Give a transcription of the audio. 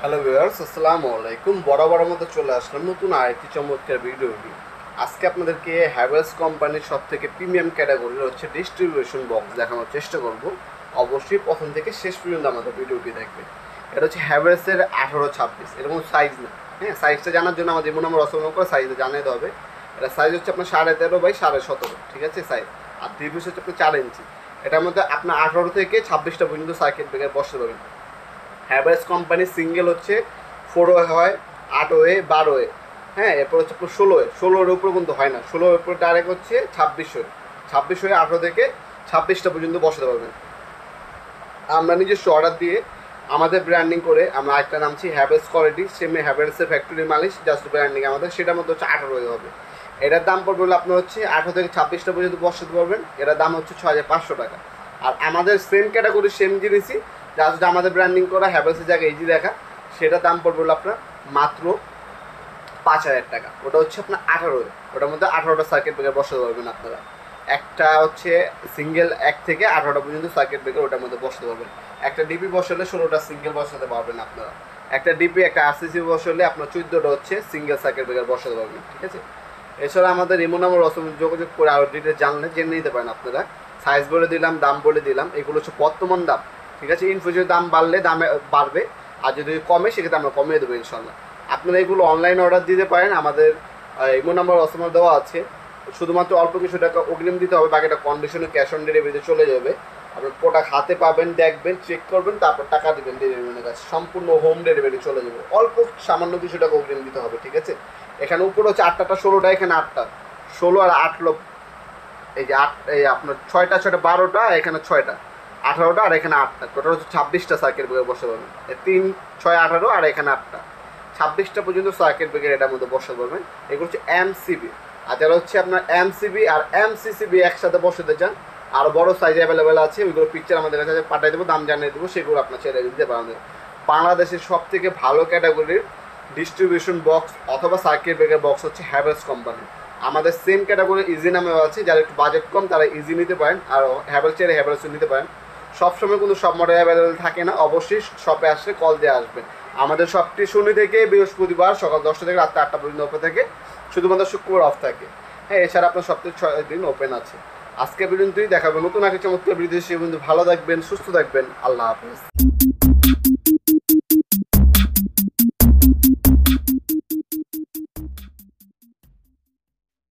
Hello viewers, আসসালামু আলাইকুম। বরাবরের মতো চলে আসলাম নতুন আরেকটি চমৎকার ভিডিও নিয়ে। আজকে আপনাদেরকে হ্যাভেলস কোম্পানির সব থেকে প্রিমিয়াম ক্যাটাগরির হচ্ছে ডিস্ট্রিবিউশন বক্স দেখানোর চেষ্টা করব। অবশ্যই প্রথম থেকে শেষ পর্যন্ত আমাদের ভিডিওটি দেখবেন। এটা হচ্ছে হ্যাভেলসের 18-26, এরকম সাইজ না। হ্যাঁ, সাইজটা জানার জন্য আমাদের ইমো নাম্বার রচনা করে সাইজটা জানিয়ে হবে। এটা সাইজ হচ্ছে আপনার 13.5x17, ঠিক আছে সাইজ। আর ডিভিস হচ্ছে আপনার 4 ইঞ্চি। এটার মধ্যে আপনার 18 থেকে 26টা পর্যন্ত সার্কিট ব্রেকার বসতে পারবেন। হ্যাভেলস কোম্পানির সিঙ্গেল হচ্ছে 4 হয়, 8 12। হ্যাঁ, এরপর হচ্ছে 16 উপরে কিন্তু হয় না, 16 উপরে ডাইরেক্ট হচ্ছে 26 18 থেকে 26টা পর্যন্ত বসাতে পারবেন। আমরা নিজস্ব অর্ডার দিয়ে আমাদের ব্র্যান্ডিং করে আমরা একটা নামছি হ্যাভেলস কোয়ালিটি, সেমনি হ্যাভেলসের ফ্যাক্টরি মালিশ, জাস্ট ব্র্যান্ডিং আমাদের, সেটার মধ্যে হচ্ছে 18 হবে। এটার দাম পড়বে হলো আপনার হচ্ছে 18 থেকে 26টা পর্যন্ত বসাতে পারবেন। এটার দাম হচ্ছে 6500 টাকা। আর আমাদের সেম ক্যাটাগরি সেম জিনিসই, জাস্ট আমাদের ব্র্যান্ডিং করা হ্যাভেলসের জায়গায় ইজি দেখা, সেটা দাম পড়বে হলো আপনার মাত্র 5000 টাকা। ওটা হচ্ছে আপনার 18, ওটার মধ্যে 18টা সার্কিট ব্রেকার বসাতে পারবেন আপনারা। একটা হচ্ছে সিঙ্গেল 1 থেকে 18টা পর্যন্ত সার্কিট ব্রেকার ওটার মধ্যে বসাতে পারবেন। একটা ডিপি বসালে 16টা সিঙ্গেল বসাতে পারবেন আপনারা। একটা ডিপি একটা আরসিসি বসালে আপনার 14টা হচ্ছে সিঙ্গেল সার্কিট ব্রেকার বসাতে পারবেন, ঠিক আছে। এছাড়া আমাদের ইমো নাম্বার যোগাযোগ করে আরও ডিটেলস জানলে জেনে নিতে পারেন আপনারা। সাইজ বলে দিলাম, দাম বলে দিলাম, এগুলো হচ্ছে বর্তমান দাম, ঠিক আছে। ইন ফিউচার দাম বাড়লে দামে বাড়বে, আর যদি কমে সেক্ষেত্রে আমরা কমিয়ে দেবো ইনশাল্লাহ। আপনারা এগুলো অনলাইনে অর্ডার দিতে পারেন, আমাদের ইমো নাম্বার অসময় দেওয়া আছে। শুধুমাত্র অল্প কিছু টাকা অগ্রিম দিতে হবে, বাকিটা কন্ডিশনে ক্যাশ অন ডেলিভারিতে চলে যাবে। আপনার প্রোডাক্ট হাতে পাবেন, দেখবেন, চেক করবেন, তারপর টাকা দেবেন ডেলিভারির কাছে, সম্পূর্ণ হোম ডেলিভারি চলে যাবে। অল্প সামান্য কিছু টাকা অগ্রিম দিতে হবে, ঠিক আছে। এখানে উপরে হচ্ছে 8টা 16টা, এখানে 8টা 16 আর 8 লোক, এই যে 8, এই আপনার 6টা 6টা 12টা, এখানে 6টা 18টা, আর এখানে 8টা, টোটাল হচ্ছে 26টা সার্কিট ব্রেকার বসাতে পারবেন। 3 6 18, আর এখানে 8টা 26টা পর্যন্ত সার্কিট ব্রেকার এটার মধ্যে বসাতে পারবেন। এগুলো হচ্ছে এমসিবি। আর যারা হচ্ছে আপনার এমসিবি আর এমসিসিবি একসাথে বসাতে চান, আরও বড় সাইজ অ্যাভেলেবেল আছে, ওইগুলো পিকচার আমাদের কাছে পাঠিয়ে দেবো, দাম জানিয়ে দেবো, সেগুলো আপনার ছেড়ে দিতে পারবেন। বাংলাদেশের সব থেকে ভালো ক্যাটাগরির ডিস্ট্রিবিউশন বক্স অথবা সার্কিট ব্রেকার বক্স হচ্ছে হ্যাভেলস কোম্পানি। আমাদের সেম ক্যাটাগরি ইজি নামেও আছে, যারা একটু বাজেট কম তারা ইজি নিতে পারেন, আর হ্যাভেলস ছেড়ে হ্যাভেলসও নিতে পারেন। সবসময় কিন্তু সব মডেল অ্যাভেলেবেল থাকে না, অবশ্যই শপে আসলে কল দিয়ে আসবেন। আমাদের শপটি শনি থেকে বৃহস্পতিবার সকাল 10টা থেকে রাত 8টা পর্যন্ত ওপেন থাকে, শুধুমাত্র শুক্রবার অফ থাকে। হ্যাঁ, এছাড়া আপনার সপ্তাহে 6 দিন ওপেন আছে। আজকে পর্যন্তই দেখাবেন নতুন একটা চমৎকার বিদেশি বন্ধু। ভালো থাকবেন, সুস্থ থাকবেন, আল্লাহ হাফেজ।